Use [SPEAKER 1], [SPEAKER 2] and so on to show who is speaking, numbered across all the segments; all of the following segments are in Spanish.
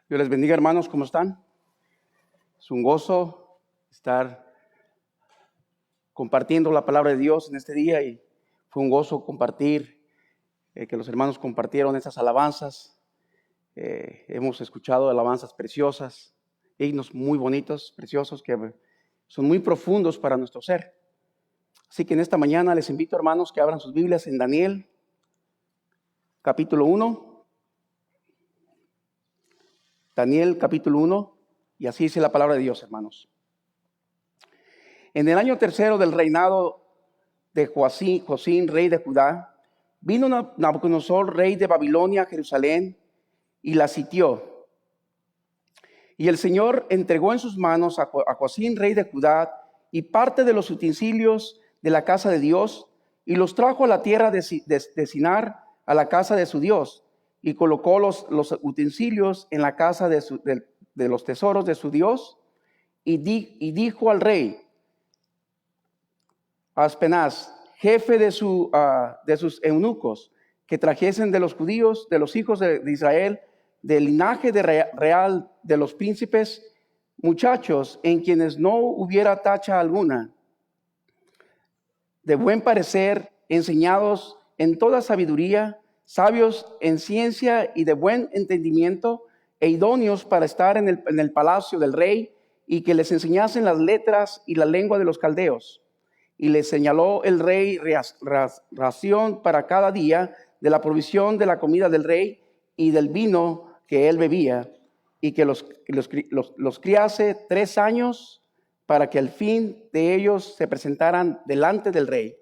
[SPEAKER 1] Dios les bendiga, hermanos, ¿cómo están? Es un gozo estar compartiendo la palabra de Dios en este día y fue un gozo compartir, que los hermanos compartieron esas alabanzas. Hemos escuchado alabanzas preciosas, himnos muy bonitos, preciosos, que son muy profundos para nuestro ser. Así que en esta mañana les invito, hermanos, que abran sus Biblias en Daniel, capítulo 1. Daniel, capítulo 1, y así dice la palabra de Dios, hermanos. En el año tercero del reinado de Josín, rey de Judá, vino Nabucodonosor, rey de Babilonia, a Jerusalén, y la sitió. Y el Señor entregó en sus manos a Josín, rey de Judá, y parte de los utensilios de la casa de Dios, y los trajo a la tierra de Sinar, a la casa de su Dios, y colocó los utensilios en la casa de los tesoros de su Dios, y dijo al rey Aspenaz, jefe de sus eunucos, que trajesen de los judíos, de los hijos de Israel, del linaje real de los príncipes, muchachos en quienes no hubiera tacha alguna, de buen parecer, enseñados en toda sabiduría, sabios en ciencia y de buen entendimiento, e idóneos para estar en el palacio del rey, y que les enseñasen las letras y la lengua de los caldeos. Y les señaló el rey ración para cada día de la provisión de la comida del rey y del vino que él bebía, y que los criase 3 años para que al fin de ellos se presentaran delante del rey.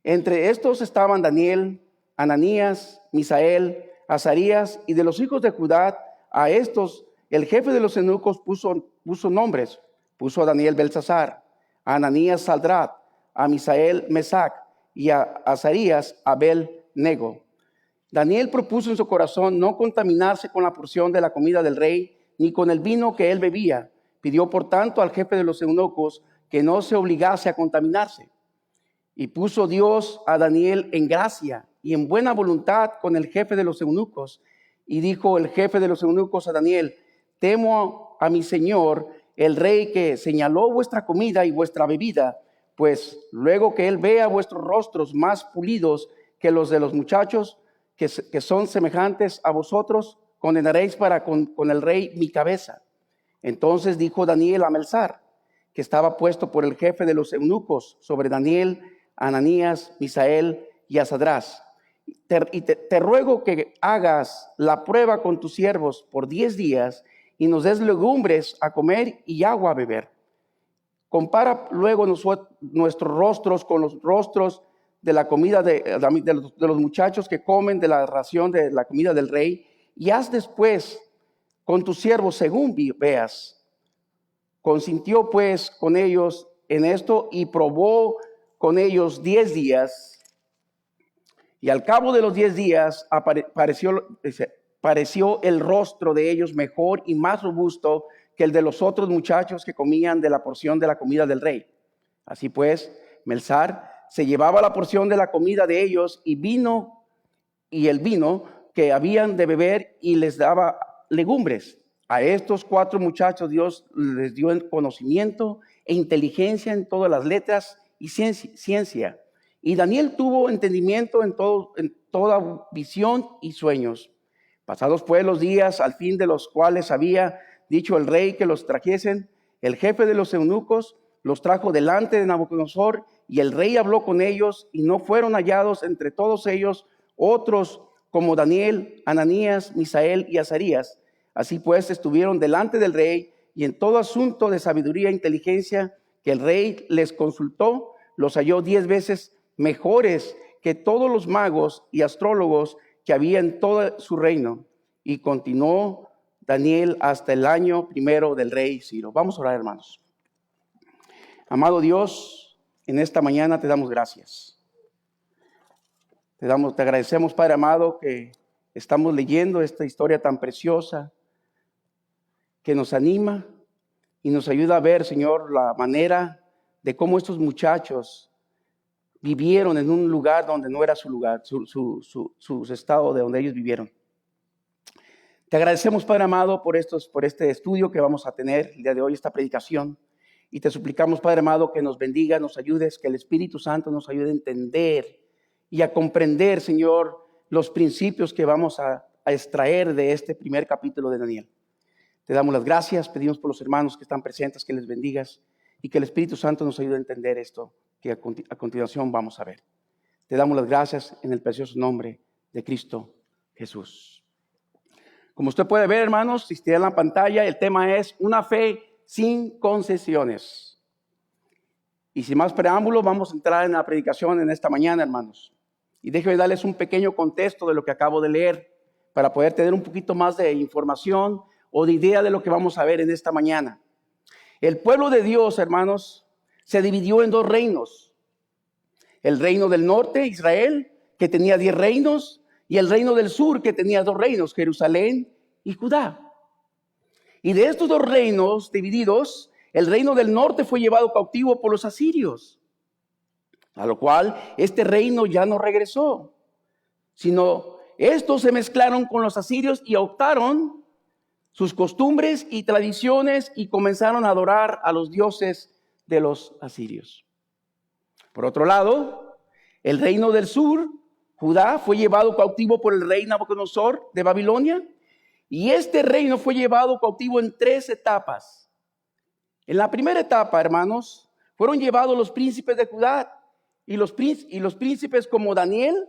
[SPEAKER 1] Entre estos estaban Daniel, Ananías, Misael, Azarías, y de los hijos de Judá, a estos el jefe de los eunucos puso nombres. Puso a Daniel Belsasar, a Ananías Saldrat, a Misael Mesac, y a Azarías Abel-Nego. Daniel propuso en su corazón no contaminarse con la porción de la comida del rey, ni con el vino que él bebía. Pidió por tanto al jefe de los eunucos que no se obligase a contaminarse. Y puso Dios a Daniel en gracia y en buena voluntad con el jefe de los eunucos. Y dijo el jefe de los eunucos a Daniel: temo a mi señor el rey, que señaló vuestra comida y vuestra bebida, pues luego que él vea vuestros rostros más pulidos que los de los muchachos que son semejantes a vosotros, condenaréis para con el rey mi cabeza. Entonces dijo Daniel a Melzar, que estaba puesto por el jefe de los eunucos sobre Daniel, Ananías, Misael y Asadrás: te ruego que hagas la prueba con tus siervos por 10 días y nos des legumbres a comer y agua a beber. Compara luego nuestros rostros con los rostros de la comida de los muchachos que comen de la ración de la comida del rey, y haz después con tus siervos según veas. Consintió pues con ellos en esto y probó con ellos 10 días. Y al cabo de los 10 días pareció el rostro de ellos mejor y más robusto que el de los otros muchachos que comían de la porción de la comida del rey. Así pues, Melzar se llevaba la porción de la comida de ellos y el vino que habían de beber, y les daba legumbres. A estos 4 muchachos Dios les dio conocimiento e inteligencia en todas las letras y ciencia. Y Daniel tuvo entendimiento en toda visión y sueños. Pasados pues los días, al fin de los cuales había dicho el rey que los trajesen, el jefe de los eunucos los trajo delante de Nabucodonosor, y el rey habló con ellos, y no fueron hallados entre todos ellos otros como Daniel, Ananías, Misael y Azarías. Así pues estuvieron delante del rey, y en todo asunto de sabiduría e inteligencia que el rey les consultó, los halló 10 veces mejores que todos los magos y astrólogos que había en todo su reino. Y continuó Daniel hasta el año 1 del rey Ciro. Vamos a orar, hermanos. Amado Dios, en esta mañana te damos gracias. Te agradecemos, Padre amado, que estamos leyendo esta historia tan preciosa que nos anima y nos ayuda a ver, Señor, la manera de cómo estos muchachos vivieron en un lugar donde no era su lugar, su estado de donde ellos vivieron. Te agradecemos, Padre amado, por este estudio que vamos a tener el día de hoy, esta predicación. Y te suplicamos, Padre amado, que nos bendiga, nos ayudes, que el Espíritu Santo nos ayude a entender y a comprender, Señor, los principios que vamos a extraer de este primer capítulo de Daniel. Te damos las gracias, pedimos por los hermanos que están presentes, que les bendigas y que el Espíritu Santo nos ayude a entender esto que a continuación vamos a ver. Te damos las gracias en el precioso nombre de Cristo Jesús. Como usted puede ver, hermanos, si está en la pantalla, el tema es una fe sin concesiones. Y sin más preámbulo, vamos a entrar en la predicación en esta mañana, hermanos. Y déjenme darles un pequeño contexto de lo que acabo de leer para poder tener un poquito más de información o de idea de lo que vamos a ver en esta mañana. El pueblo de Dios, hermanos, se dividió en dos reinos. El reino del norte, Israel, que tenía 10 reinos, y el reino del sur, que tenía 2 reinos, Jerusalén y Judá. Y de estos 2 reinos divididos, el reino del norte fue llevado cautivo por los asirios, a lo cual este reino ya no regresó, sino estos se mezclaron con los asirios y adoptaron sus costumbres y tradiciones y comenzaron a adorar a los dioses de los asirios. Por otro lado, el reino del sur, Judá, fue llevado cautivo por el rey Nabucodonosor de Babilonia, y este reino fue llevado cautivo en 3 etapas. En la primera etapa, hermanos, fueron llevados los príncipes de Judá y los príncipes como Daniel,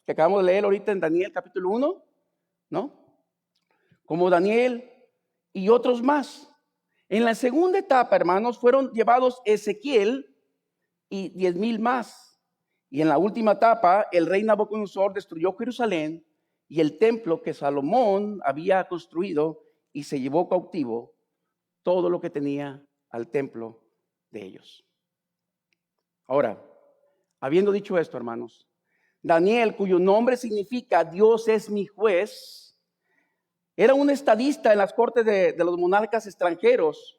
[SPEAKER 1] que acabamos de leer ahorita en Daniel capítulo 1, ¿no? Como Daniel y otros más. En la segunda etapa, hermanos, fueron llevados Ezequiel y 10,000 más. Y en la última etapa, el rey Nabucodonosor destruyó Jerusalén y el templo que Salomón había construido y se llevó cautivo todo lo que tenía al templo de ellos. Ahora, habiendo dicho esto, hermanos, Daniel, cuyo nombre significa Dios es mi juez, era un estadista en las cortes de los monarcas extranjeros.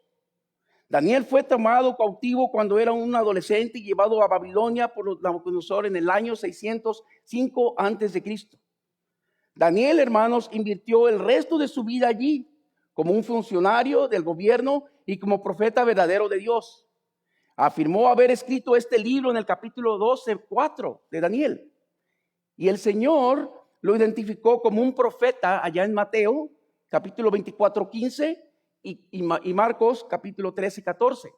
[SPEAKER 1] Daniel fue tomado cautivo cuando era un adolescente y llevado a Babilonia por Nabucodonosor en el año 605 a.C. Daniel, hermanos, invirtió el resto de su vida allí como un funcionario del gobierno y como profeta verdadero de Dios. Afirmó haber escrito este libro en el capítulo 12:4 de Daniel. Y el Señor lo identificó como un profeta allá en Mateo, capítulo 24:15 y Marcos, capítulo 13:14.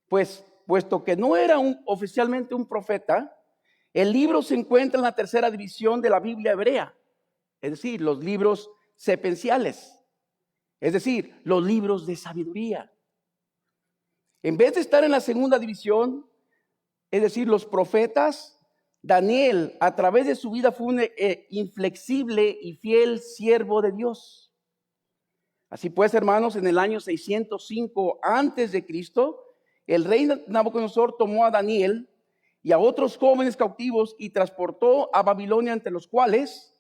[SPEAKER 1] Pues, puesto que no era oficialmente un profeta, el libro se encuentra en la tercera división de la Biblia hebrea, es decir, los libros sepenciales, es decir, los libros de sabiduría. En vez de estar en la segunda división, es decir, los profetas, Daniel, a través de su vida, fue un inflexible y fiel siervo de Dios. Así pues, hermanos, en el año 605 antes de Cristo, el rey Nabucodonosor tomó a Daniel y a otros jóvenes cautivos y transportó a Babilonia, entre los cuales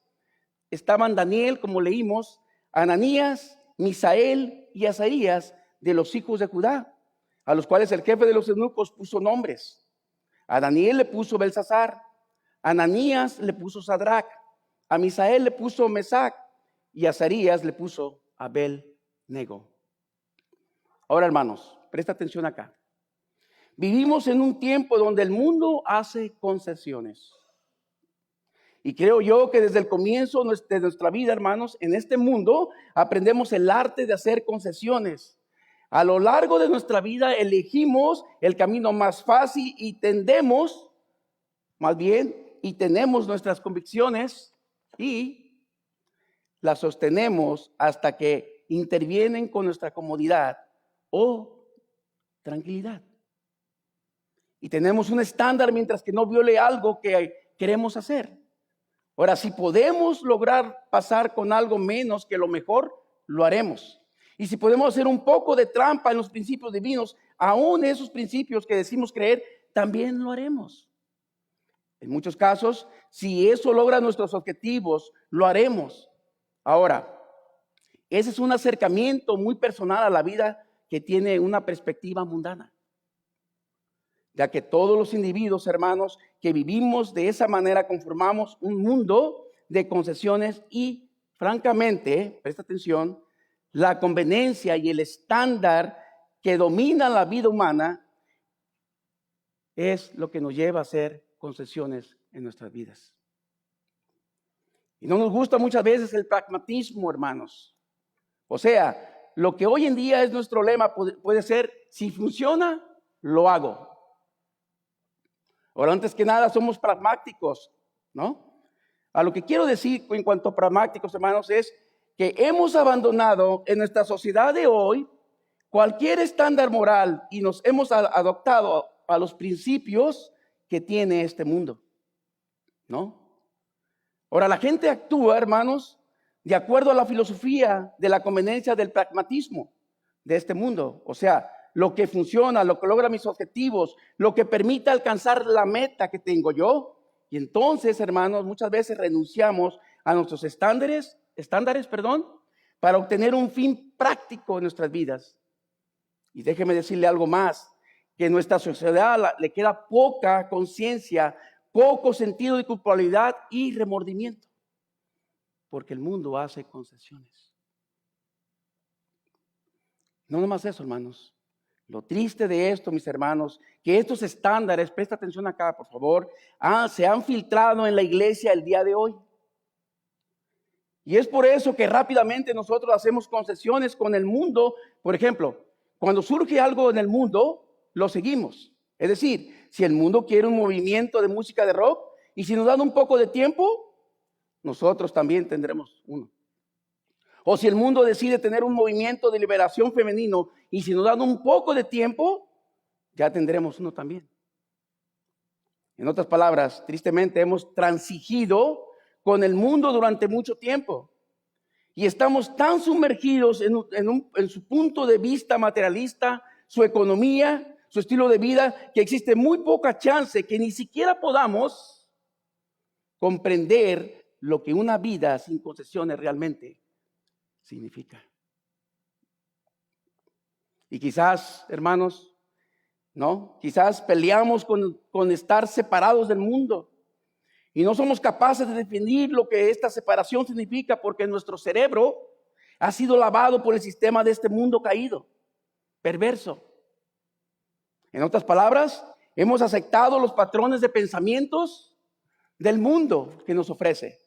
[SPEAKER 1] estaban Daniel, como leímos, Ananías, Misael y Azarías, de los hijos de Judá, a los cuales el jefe de los eunucos puso nombres. A Daniel le puso Belsasar, a Ananías le puso Sadrac, a Misael le puso Mesac y a Azarías le puso Abel-Nego. Ahora, hermanos, presta atención acá. Vivimos en un tiempo donde el mundo hace concesiones. Y creo yo que desde el comienzo de nuestra vida, hermanos, en este mundo aprendemos el arte de hacer concesiones. A lo largo de nuestra vida elegimos el camino más fácil y tenemos nuestras convicciones y las sostenemos hasta que intervienen con nuestra comodidad o tranquilidad. Y tenemos un estándar mientras que no viole algo que queremos hacer. Ahora, si podemos lograr pasar con algo menos que lo mejor, lo haremos. Y si podemos hacer un poco de trampa en los principios divinos, aún esos principios que decimos creer, también lo haremos. En muchos casos, si eso logra nuestros objetivos, lo haremos. Ahora, ese es un acercamiento muy personal a la vida que tiene una perspectiva mundana. Ya que todos los individuos, hermanos, que vivimos de esa manera conformamos un mundo de concesiones y francamente, presta atención, la conveniencia y el estándar que domina la vida humana es lo que nos lleva a hacer concesiones en nuestras vidas. Y no nos gusta muchas veces el pragmatismo, hermanos. O sea, lo que hoy en día es nuestro lema puede ser, si funciona, lo hago. Ahora, antes que nada, somos pragmáticos, ¿no? A lo que quiero decir en cuanto a pragmáticos, hermanos, es que hemos abandonado en nuestra sociedad de hoy cualquier estándar moral y nos hemos adoptado a los principios que tiene este mundo, ¿no? Ahora, la gente actúa, hermanos, de acuerdo a la filosofía de la conveniencia del pragmatismo de este mundo. O sea, lo que funciona, lo que logra mis objetivos, lo que permite alcanzar la meta que tengo yo. Y entonces, hermanos, muchas veces renunciamos a nuestros estándares, para obtener un fin práctico en nuestras vidas. Y déjeme decirle algo más, que en nuestra sociedad le queda poca conciencia, poco sentido de culpabilidad y remordimiento, porque el mundo hace concesiones. No nomás eso, hermanos. Lo triste de esto, mis hermanos, que estos estándares, presta atención acá, por favor, se han filtrado en la iglesia el día de hoy. Y es por eso que rápidamente nosotros hacemos concesiones con el mundo. Por ejemplo, cuando surge algo en el mundo, lo seguimos. Es decir, si el mundo quiere un movimiento de música de rock, y si nos dan un poco de tiempo, nosotros también tendremos uno. O si el mundo decide tener un movimiento de liberación femenino, y si nos dan un poco de tiempo, ya tendremos uno también. En otras palabras, tristemente hemos transigido con el mundo durante mucho tiempo. Y estamos tan sumergidos en su punto de vista materialista, su economía, su estilo de vida, que existe muy poca chance que ni siquiera podamos comprender lo que una vida sin concesiones realmente significa. Y quizás, hermanos, ¿no? Quizás peleamos con estar separados del mundo. Y no somos capaces de definir lo que esta separación significa porque nuestro cerebro ha sido lavado por el sistema de este mundo caído, perverso. En otras palabras, hemos aceptado los patrones de pensamientos del mundo que nos ofrece.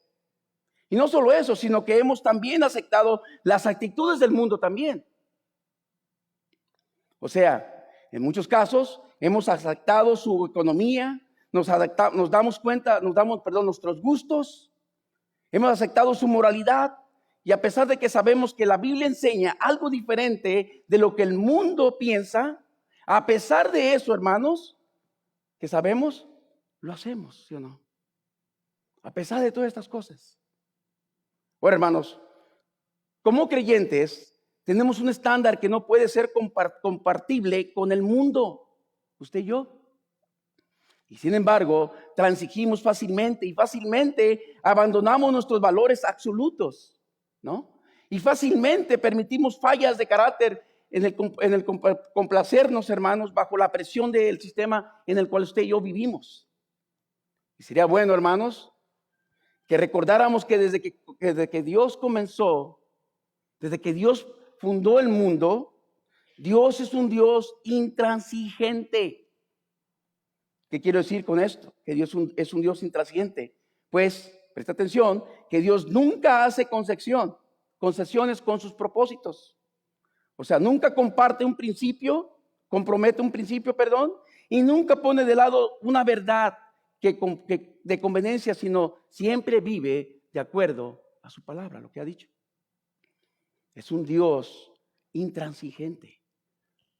[SPEAKER 1] Y no solo eso, sino que hemos también aceptado las actitudes del mundo también. O sea, en muchos casos hemos aceptado su economía, nos damos nuestros gustos, hemos aceptado su moralidad, y a pesar de que sabemos que la Biblia enseña algo diferente de lo que el mundo piensa, a pesar de eso, hermanos, que sabemos, lo hacemos, ¿sí o no? A pesar de todas estas cosas. Bueno, hermanos, como creyentes, tenemos un estándar que no puede ser compartible con el mundo, usted y yo. Y sin embargo, transigimos fácilmente y fácilmente abandonamos nuestros valores absolutos, ¿no? Y fácilmente permitimos fallas de carácter en el complacernos, hermanos, bajo la presión del sistema en el cual usted y yo vivimos. Y sería bueno, hermanos, que recordáramos que desde que Dios comenzó, desde que Dios fundó el mundo, Dios es un Dios intransigente. ¿Qué quiero decir con esto? Que Dios es un Dios intransigente. Pues, presta atención, que Dios nunca hace concesiones con sus propósitos. O sea, nunca compromete un principio, y nunca pone de lado una verdad de conveniencia, sino siempre vive de acuerdo a su palabra, lo que ha dicho. Es un Dios intransigente.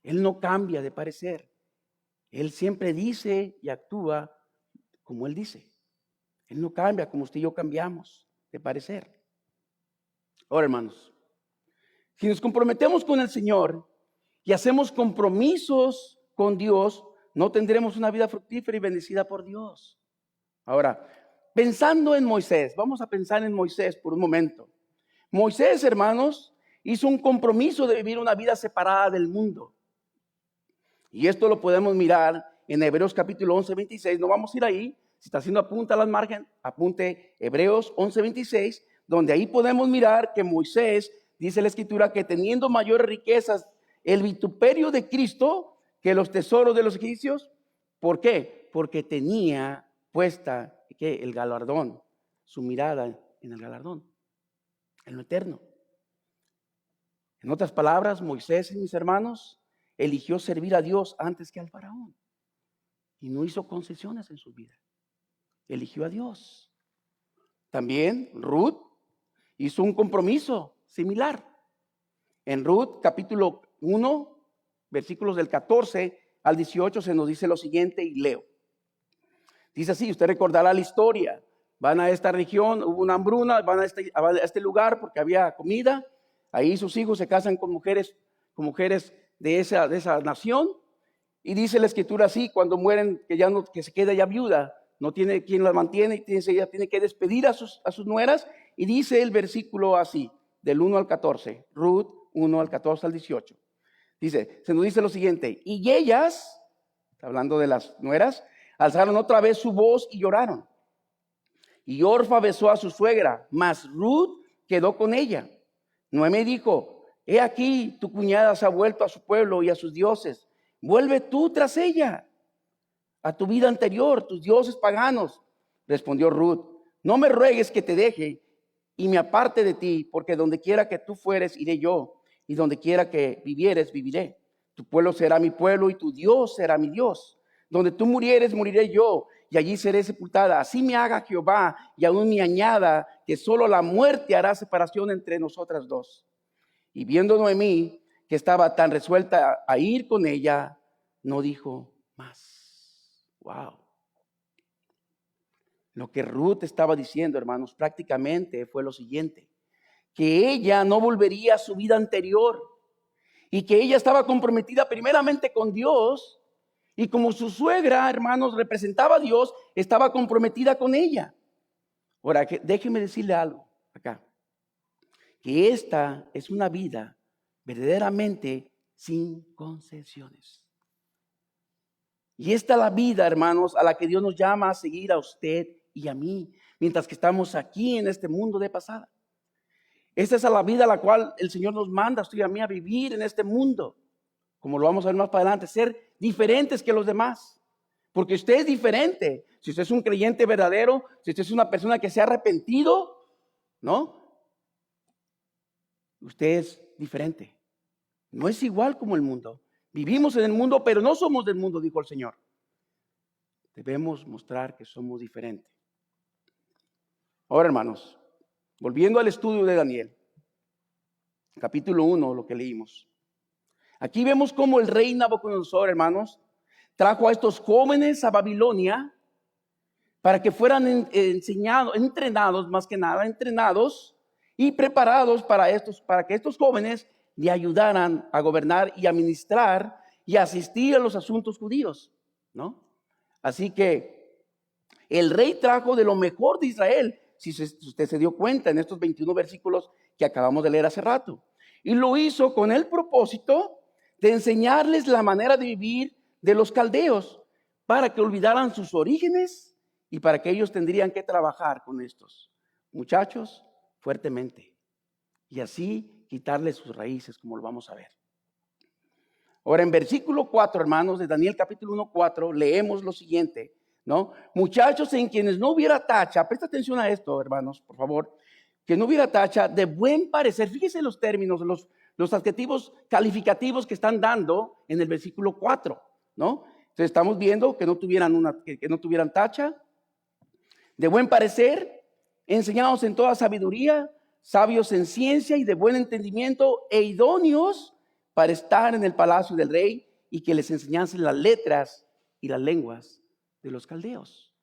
[SPEAKER 1] Él no cambia de parecer. Él siempre dice y actúa como Él dice. Él no cambia como usted y yo cambiamos de parecer. Ahora, hermanos, si nos comprometemos con el Señor y hacemos compromisos con Dios, no tendremos una vida fructífera y bendecida por Dios. Ahora, pensando en Moisés, vamos a pensar en Moisés por un momento. Moisés, hermanos, hizo un compromiso de vivir una vida separada del mundo. Y esto lo podemos mirar en Hebreos capítulo 11, 26. No vamos a ir ahí. Si está haciendo apunta a las margen, apunte Hebreos 11, 26, donde ahí podemos mirar que Moisés, dice la Escritura, que teniendo mayores riquezas, el vituperio de Cristo que los tesoros de los egipcios. ¿Por qué? Porque tenía puesta ¿qué? El galardón, su mirada en el galardón, en lo eterno. En otras palabras, Moisés, mis hermanos, eligió servir a Dios antes que al faraón. Y no hizo concesiones en su vida. Eligió a Dios. También Ruth hizo un compromiso similar. En Ruth capítulo 1, versículos del 14 al 18 se nos dice lo siguiente y leo. Dice así, usted recordará la historia. Van a esta región, hubo una hambruna, van a este lugar porque había comida. Ahí sus hijos se casan con mujeres de esa nación. Y dice la Escritura así, cuando mueren, que se queda ya viuda, no tiene quien la mantiene, y ella tiene que despedir a sus nueras. Y dice el versículo así, del 1 al 14, Ruth 1 al 14 al 18. Se nos dice lo siguiente, y ellas, hablando de las nueras, alzaron otra vez su voz y lloraron. Y Orfa besó a su suegra, mas Ruth quedó con ella. Noemí dijo, he aquí tu cuñada se ha vuelto a su pueblo y a sus dioses. Vuelve tú tras ella, a tu vida anterior, tus dioses paganos. Respondió Ruth, no me ruegues que te deje y me aparte de ti, porque donde quiera que tú fueres, iré yo, y donde quiera que vivieres, viviré. Tu pueblo será mi pueblo y tu Dios será mi Dios. Donde tú murieres, moriré yo, y allí seré sepultada. Así me haga Jehová, y aún me añada, que solo la muerte hará separación entre nosotras dos. Y viendo Noemí que estaba tan resuelta a ir con ella, no dijo más. Wow. Lo que Ruth estaba diciendo, hermanos, prácticamente fue lo siguiente: que ella no volvería a su vida anterior y que ella estaba comprometida primeramente con Dios, y como su suegra, hermanos, representaba a Dios, estaba comprometida con ella. Ahora, déjeme decirle algo acá, que esta es una vida verdaderamente sin concesiones. Y esta es la vida, hermanos, a la que Dios nos llama a seguir a usted y a mí, mientras que estamos aquí en este mundo de pasada. Esta es la vida a la cual el Señor nos manda a usted y a mí a vivir en este mundo. Como lo vamos a ver más para adelante, ser diferentes que los demás. Porque usted es diferente. Si usted es un creyente verdadero, si usted es una persona que se ha arrepentido, ¿no? Usted es diferente. No es igual como el mundo. Vivimos en el mundo, pero no somos del mundo, dijo el Señor. Debemos mostrar que somos diferentes. Ahora, hermanos, volviendo al estudio de Daniel, capítulo 1, lo que leímos. Aquí vemos cómo el rey Nabucodonosor, hermanos, trajo a estos jóvenes a Babilonia para que fueran entrenados, más que nada, entrenados y preparados para que estos jóvenes le ayudaran a gobernar y administrar y asistir a los asuntos judíos, ¿no? Así que el rey trajo de lo mejor de Israel, si usted se dio cuenta en estos 21 versículos que acabamos de leer hace rato. Y lo hizo con el propósito de enseñarles la manera de vivir de los caldeos, para que olvidaran sus orígenes y para que ellos tendrían que trabajar con estos muchachos fuertemente. Y así quitarles sus raíces, como lo vamos a ver. Ahora, en versículo 4, hermanos, de Daniel capítulo 1, 4, leemos lo siguiente, ¿no? Muchachos en quienes no hubiera tacha, presta atención a esto, hermanos, por favor, que no hubiera tacha, de buen parecer. Fíjense los términos, los adjetivos calificativos que están dando en el versículo 4, ¿no? Entonces estamos viendo que no tuvieran tacha, de buen parecer, enseñados en toda sabiduría, sabios en ciencia y de buen entendimiento, e idóneos para estar en el palacio del rey, y que les enseñasen las letras y las lenguas de los caldeos.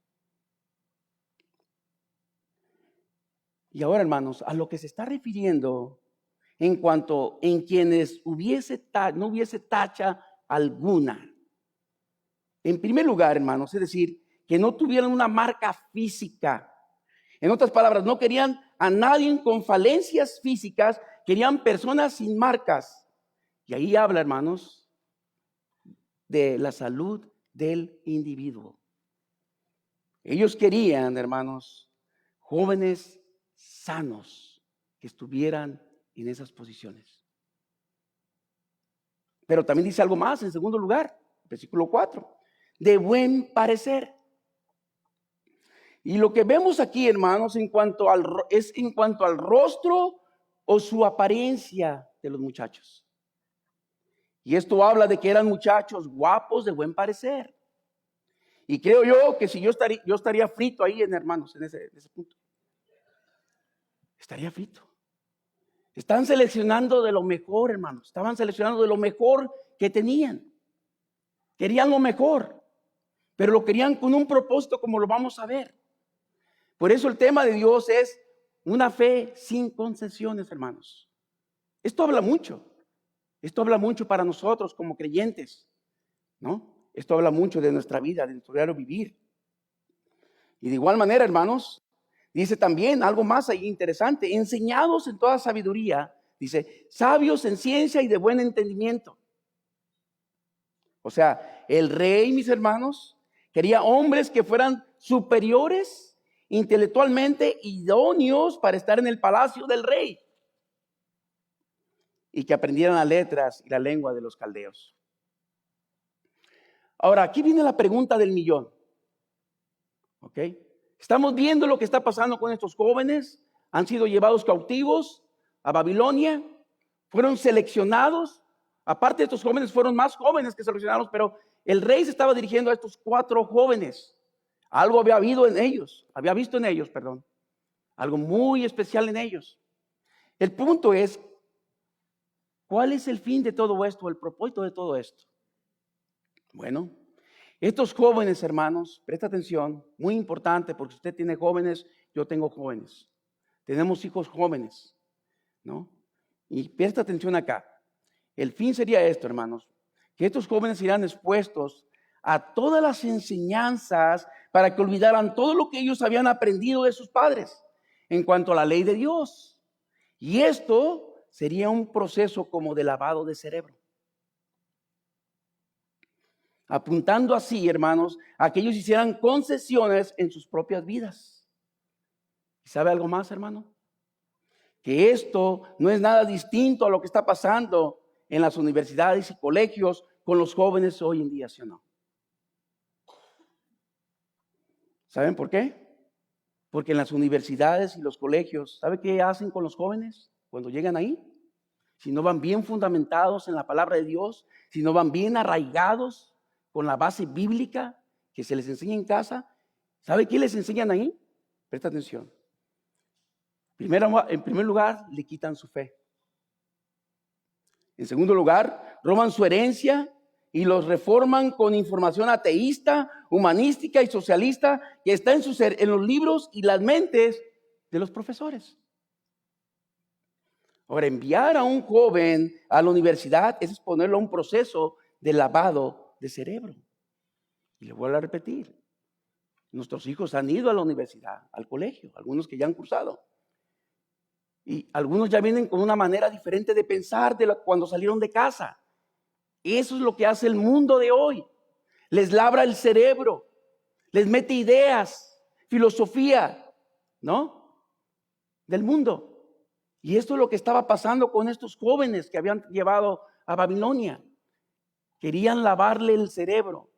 [SPEAKER 1] Y ahora, hermanos, a lo que se está refiriendo en cuanto en quienes no hubiese tacha alguna. En primer lugar, hermanos, es decir, que no tuvieran una marca física. En otras palabras, no querían a nadie con falencias físicas, querían personas sin marcas. Y ahí habla, hermanos, de la salud del individuo. Ellos querían, hermanos, jóvenes sanos que estuvieran en esas posiciones. Pero también dice algo más en segundo lugar, versículo 4, de buen parecer. Y lo que vemos aquí, hermanos, es en cuanto al rostro o su apariencia de los muchachos. Y esto habla de que eran muchachos guapos, de buen parecer. Y creo yo que si yo estaría frito ahí, hermanos, en ese punto. Estaría frito. Están seleccionando de lo mejor, hermanos. Estaban seleccionando de lo mejor que tenían. Querían lo mejor, pero lo querían con un propósito, como lo vamos a ver. Por eso el tema de Dios es una fe sin concesiones, hermanos. Esto habla mucho. Esto habla mucho para nosotros como creyentes, ¿no? Esto habla mucho de nuestra vida, de nuestro diario vivir. Y de igual manera, hermanos, dice también algo más ahí interesante: enseñados en toda sabiduría, dice, sabios en ciencia y de buen entendimiento. O sea, el rey, mis hermanos, quería hombres que fueran superiores intelectualmente, idóneos para estar en el palacio del rey, y que aprendieran las letras y la lengua de los caldeos. Ahora, aquí viene la pregunta del millón. ¿Ok? Estamos viendo lo que está pasando con estos jóvenes. Han sido llevados cautivos a Babilonia. Fueron seleccionados. Aparte, estos jóvenes fueron más jóvenes que seleccionados, pero el rey se estaba dirigiendo a estos 4 jóvenes. Algo había visto en ellos, algo muy especial en ellos. El punto es, ¿cuál es el fin de todo esto, el propósito de todo esto? Bueno, estos jóvenes, hermanos, presta atención, muy importante, porque usted tiene jóvenes, yo tengo jóvenes. Tenemos hijos jóvenes, ¿no? Y presta atención acá. El fin sería esto, hermanos, que estos jóvenes irán expuestos a todas las enseñanzas para que olvidaran todo lo que ellos habían aprendido de sus padres en cuanto a la ley de Dios. Y esto sería un proceso como de lavado de cerebro. Apuntando así, hermanos, a que ellos hicieran concesiones en sus propias vidas. ¿Y sabe algo más, hermano? Que esto no es nada distinto a lo que está pasando en las universidades y colegios con los jóvenes hoy en día, ¿sí o no? ¿Saben por qué? Porque en las universidades y los colegios, ¿sabe qué hacen con los jóvenes cuando llegan ahí? Si no van bien fundamentados en la palabra de Dios, si no van bien arraigados con la base bíblica que se les enseña en casa, ¿sabe qué les enseñan ahí? Presta atención. En primer lugar, le quitan su fe. En segundo lugar, roban su herencia y los reforman con información ateísta, humanística y socialista que está en los libros y las mentes de los profesores. Ahora, enviar a un joven a la universidad es exponerlo a un proceso de lavado de cerebro. Y le vuelvo a repetir, nuestros hijos han ido a la universidad, al colegio, algunos que ya han cursado. Y algunos ya vienen con una manera diferente de pensar cuando salieron de casa. Eso es lo que hace el mundo de hoy. Les labra el cerebro, les mete ideas, filosofía, ¿no? Del mundo. Y esto es lo que estaba pasando con estos jóvenes que habían llevado a Babilonia. Querían lavarle el cerebro,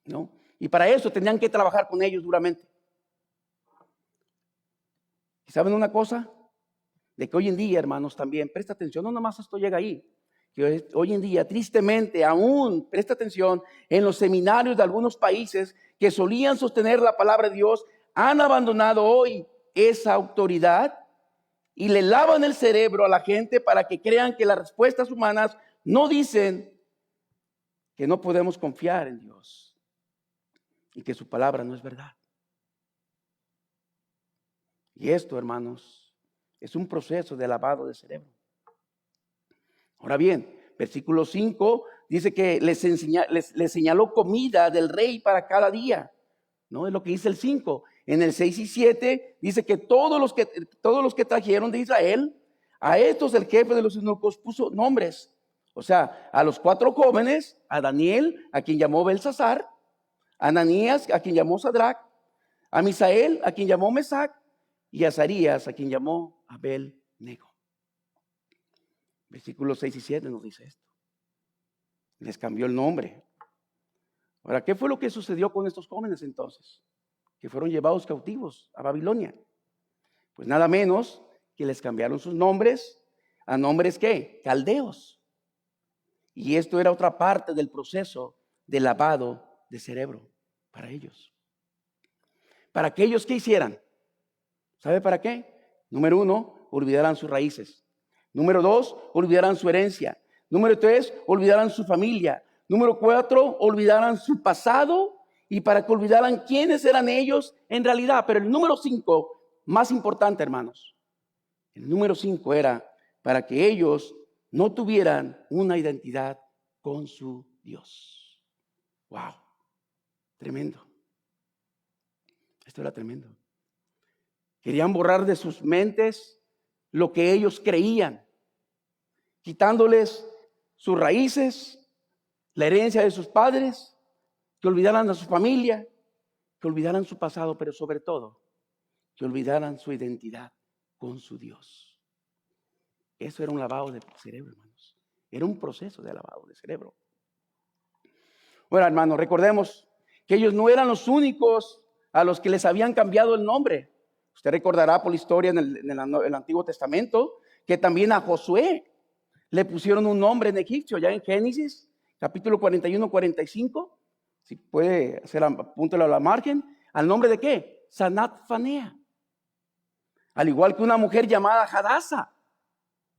[SPEAKER 1] ¿no? Y para eso tenían que trabajar con ellos duramente. ¿Y saben una cosa? De que hoy en día, hermanos, también, presta atención, no nomás esto llega ahí, que hoy en día, tristemente, aún, presta atención, en los seminarios de algunos países que solían sostener la palabra de Dios, han abandonado hoy esa autoridad y le lavan el cerebro a la gente para que crean que las respuestas humanas no dicen que no podemos confiar en Dios y que su palabra no es verdad. Y esto, hermanos, es un proceso de lavado de cerebro. Ahora bien, versículo 5 dice que les señaló comida del rey para cada día. ¿No? Es lo que dice el 5. En el 6 y 7 dice que todos los que trajeron de Israel, a estos el jefe de los eunucos puso nombres. O sea, a los 4 jóvenes, a Daniel, a quien llamó Belsasar, a Ananías, a quien llamó Sadrach, a Misael, a quien llamó Mesac, y Azarías, a quien llamó Abel-Nego. Versículos 6 y 7 nos dice esto. Les cambió el nombre. Ahora, ¿qué fue lo que sucedió con estos jóvenes entonces? Que fueron llevados cautivos a Babilonia. Pues nada menos que les cambiaron sus nombres a nombres ¿qué? Caldeos. Y esto era otra parte del proceso de lavado de cerebro para ellos. Para que ellos, ¿qué hicieran? ¿Sabe para qué? Número 1, olvidaran sus raíces. Número 2, olvidaran su herencia. Número 3, olvidaran su familia. Número 4, olvidaran su pasado y para que olvidaran quiénes eran ellos en realidad. Pero el número 5, más importante, hermanos. El número 5 era para que ellos no tuvieran una identidad con su Dios. ¡Wow! Tremendo. Esto era tremendo. Querían borrar de sus mentes lo que ellos creían, quitándoles sus raíces, la herencia de sus padres, que olvidaran a su familia, que olvidaran su pasado, pero sobre todo, que olvidaran su identidad con su Dios. Eso era un lavado de cerebro, hermanos. Era un proceso de lavado de cerebro. Bueno, hermanos, recordemos que ellos no eran los únicos a los que les habían cambiado el nombre. Usted recordará por la historia en el Antiguo Testamento que también a Josué le pusieron un nombre en Egipcio, ya en Génesis, capítulo 41, 45. Si puede hacer, apúntelo a la margen. ¿Al nombre de qué? Sanat Fanea. Al igual que una mujer llamada Hadasa,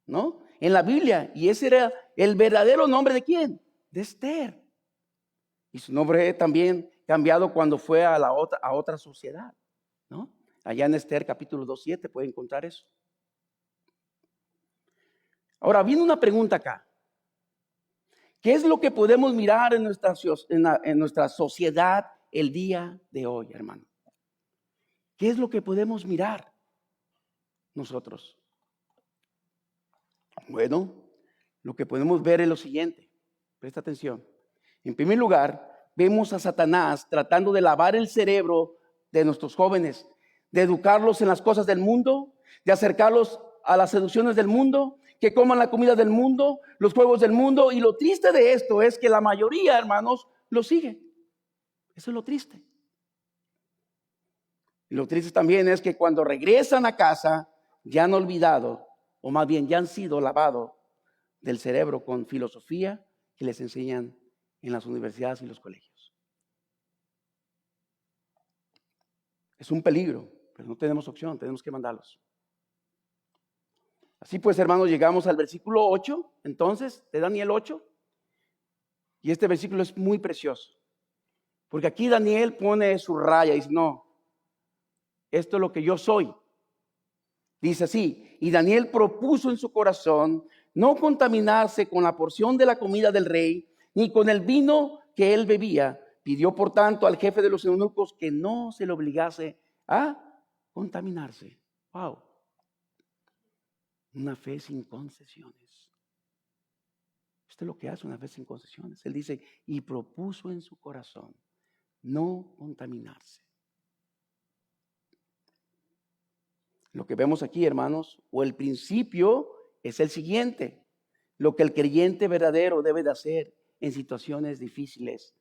[SPEAKER 1] ¿no? En la Biblia. Y ese era el verdadero nombre de ¿quién? De Esther. Y su nombre también cambiado cuando fue a otra sociedad, ¿no? Allá en Esther capítulo 2:7 puede encontrar eso. Ahora viene una pregunta acá. ¿Qué es lo que podemos mirar en nuestra sociedad el día de hoy, hermano? ¿Qué es lo que podemos mirar nosotros? Bueno, lo que podemos ver es lo siguiente. Presta atención. En primer lugar, vemos a Satanás tratando de lavar el cerebro de nuestros jóvenes, de educarlos en las cosas del mundo, de acercarlos a las seducciones del mundo, que coman la comida del mundo, los juegos del mundo. Y lo triste de esto es que la mayoría, hermanos, lo sigue. Eso es lo triste. Y lo triste también es que cuando regresan a casa, ya han olvidado, o más bien ya han sido lavados del cerebro con filosofía que les enseñan en las universidades y los colegios. Es un peligro, pero no tenemos opción, tenemos que mandarlos. Así pues, hermanos, llegamos al versículo 8, entonces, de Daniel 8. Y este versículo es muy precioso. Porque aquí Daniel pone su raya y dice, no, esto es lo que yo soy. Dice así, y Daniel propuso en su corazón no contaminarse con la porción de la comida del rey, ni con el vino que él bebía. Pidió, por tanto, al jefe de los eunucos que no se le obligase a contaminarse. Wow. Una fe sin concesiones. Esto es lo que hace una fe sin concesiones. Él dice, y propuso en su corazón no contaminarse. Lo que vemos aquí, hermanos, o el principio es el siguiente. Lo que el creyente verdadero debe de hacer en situaciones difíciles.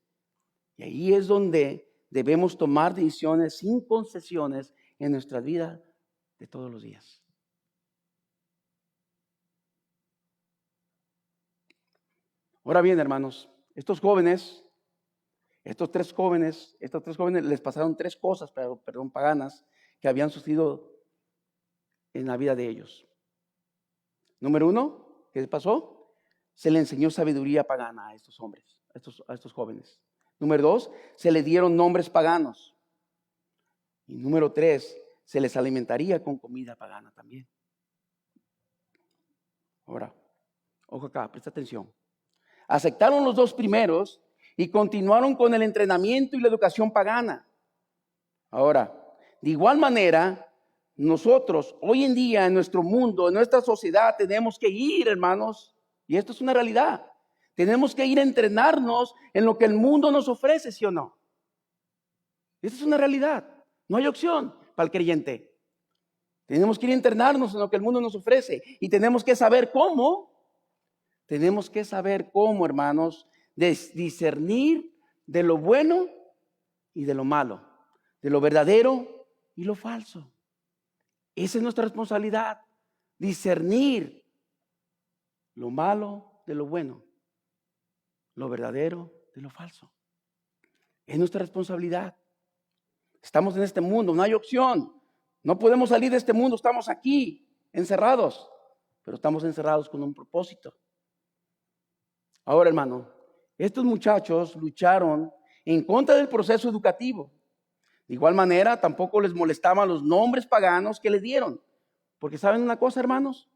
[SPEAKER 1] Y ahí es donde debemos tomar decisiones sin concesiones en nuestra vida de todos los días. Ahora bien, hermanos, estos tres jóvenes les pasaron tres cosas, paganas, que habían sucedido en la vida de ellos. Número 1, ¿qué pasó? Se le enseñó sabiduría pagana a estos hombres, a estos jóvenes. Número 2, se le dieron nombres paganos. Y número 3, se les alimentaría con comida pagana también. Ahora, ojo acá, presta atención. Aceptaron los dos primeros y continuaron con el entrenamiento y la educación pagana. Ahora, de igual manera, nosotros hoy en día en nuestro mundo, en nuestra sociedad, tenemos que ir, hermanos, y esto es una realidad. Tenemos que ir a entrenarnos en lo que el mundo nos ofrece, ¿sí o no? Esta es una realidad. No hay opción para el creyente. Tenemos que ir a internarnos en lo que el mundo nos ofrece. Y tenemos que saber cómo. Tenemos que saber cómo, hermanos, discernir de lo bueno y de lo malo, de lo verdadero y lo falso. Esa es nuestra responsabilidad, discernir lo malo de lo bueno, lo verdadero de lo falso. Es nuestra responsabilidad. Estamos en este mundo, no hay opción. No podemos salir de este mundo, estamos aquí, encerrados, pero estamos encerrados con un propósito. Ahora, hermano, estos muchachos lucharon en contra del proceso educativo. De igual manera, tampoco les molestaban los nombres paganos que les dieron. Porque ¿saben una cosa, hermanos?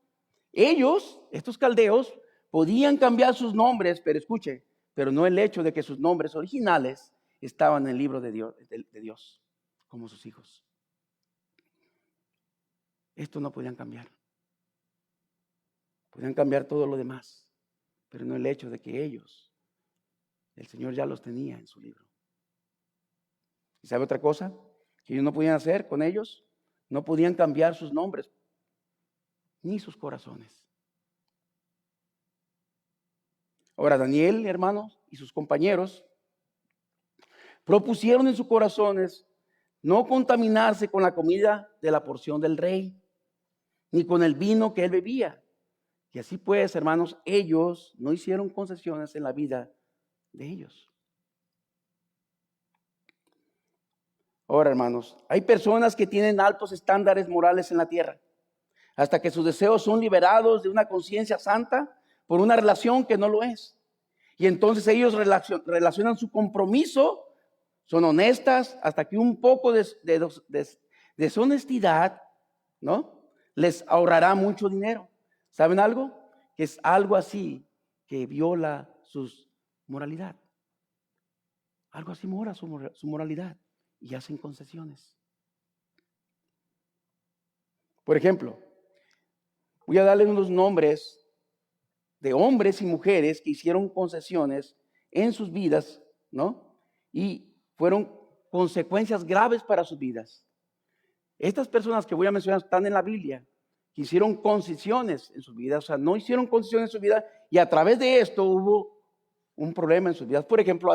[SPEAKER 1] Ellos, estos caldeos, podían cambiar sus nombres, pero escuche, pero no el hecho de que sus nombres originales estaban en el libro de Dios, como sus hijos. Esto no podían cambiar. Podían cambiar todo lo demás, pero no el hecho de que ellos, el Señor ya los tenía en su libro. ¿Y sabe otra cosa que ellos no podían hacer con ellos? No podían cambiar sus nombres, ni sus corazones. Ahora, Daniel, hermanos, y sus compañeros propusieron en sus corazones no contaminarse con la comida de la porción del rey, ni con el vino que él bebía. Y así pues, hermanos, ellos no hicieron concesiones en la vida de ellos. Ahora, hermanos, hay personas que tienen altos estándares morales en la tierra, hasta que sus deseos son liberados de una conciencia santa por una relación que no lo es. Y entonces ellos relacionan su compromiso, son honestas, hasta que un poco de deshonestidad, ¿no?, les ahorrará mucho dinero. ¿Saben algo? Que es algo así que viola su moralidad. Algo así mora su moralidad y hacen concesiones. Por ejemplo, voy a darle unos nombres de hombres y mujeres que hicieron concesiones en sus vidas, ¿no? Y fueron consecuencias graves para sus vidas. Estas personas que voy a mencionar están en la Biblia, que hicieron concesiones en sus vidas, o sea, no hicieron concesiones en su vida y a través de esto hubo un problema en sus vidas. Por ejemplo,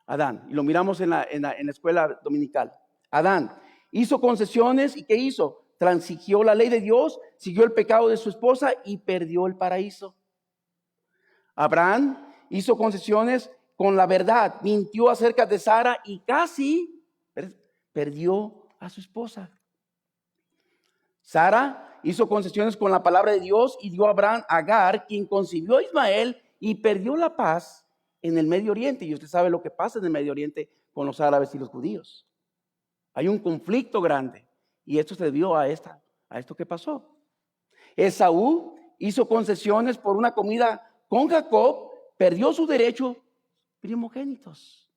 [SPEAKER 1] Adán, y lo miramos en la escuela dominical. Adán hizo concesiones y ¿qué hizo? Transigió la ley de Dios, siguió el pecado de su esposa y perdió el paraíso. Abraham hizo concesiones con la verdad, mintió acerca de Sara y casi perdió a su esposa. Sara hizo concesiones con la palabra de Dios y dio a Abraham a Agar, quien concibió a Ismael y perdió la paz en el Medio Oriente. Y usted sabe lo que pasa en el Medio Oriente con los árabes y los judíos. Hay un conflicto grande y esto se debió a esto que pasó. Esaú hizo concesiones por una comida con Jacob, perdió su derecho primogénitos.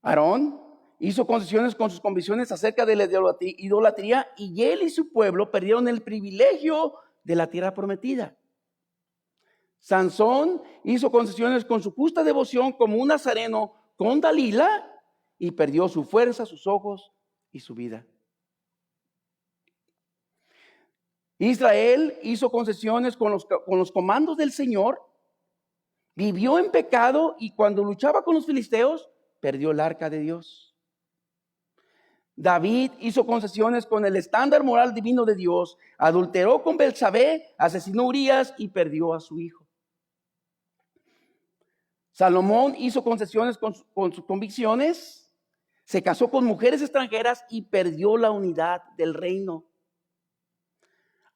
[SPEAKER 1] Aarón hizo concesiones con sus convicciones acerca de la idolatría y él y su pueblo perdieron el privilegio de la tierra prometida. Sansón hizo concesiones con su justa devoción como un nazareno con Dalila y perdió su fuerza, sus ojos y su vida. Israel hizo concesiones con los comandos del Señor, vivió en pecado y cuando luchaba con los filisteos, perdió el arca de Dios. David hizo concesiones con el estándar moral divino de Dios, adulteró con Betsabé, asesinó a Urías y perdió a su hijo. Salomón hizo concesiones con sus convicciones, se casó con mujeres extranjeras y perdió la unidad del reino.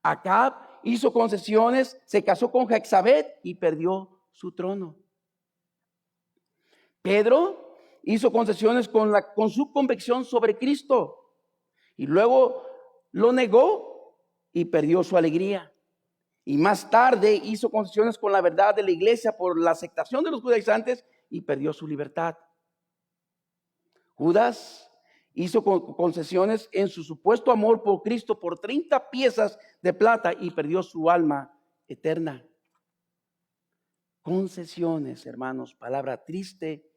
[SPEAKER 1] Acab hizo concesiones, se casó con Jezabel y perdió su trono. Pedro hizo concesiones con su convicción sobre Cristo y luego lo negó y perdió su alegría. Y más tarde hizo concesiones con la verdad de la iglesia por la aceptación de los judaizantes y perdió su libertad. Judas hizo concesiones en su supuesto amor por Cristo por 30 piezas de plata y perdió su alma eterna. Concesiones, hermanos, palabra triste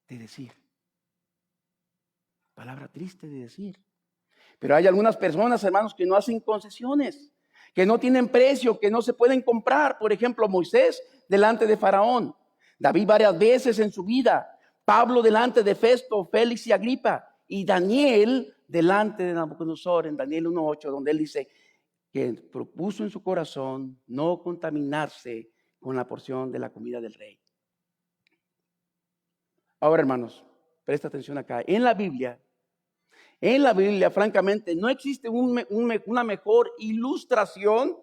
[SPEAKER 1] de decir. Palabra triste de decir. Pero hay algunas personas, hermanos, que no hacen concesiones, que no tienen precio, que no se pueden comprar. Por ejemplo, Moisés delante de Faraón, David varias veces en su vida, Pablo delante de Festo, Félix y Agripa, y Daniel delante de Nabucodonosor en Daniel 1:8, donde él dice que propuso en su corazón no contaminarse con la porción de la comida del rey. Ahora, hermanos, presta atención acá. En la Biblia, francamente, no existe una mejor ilustración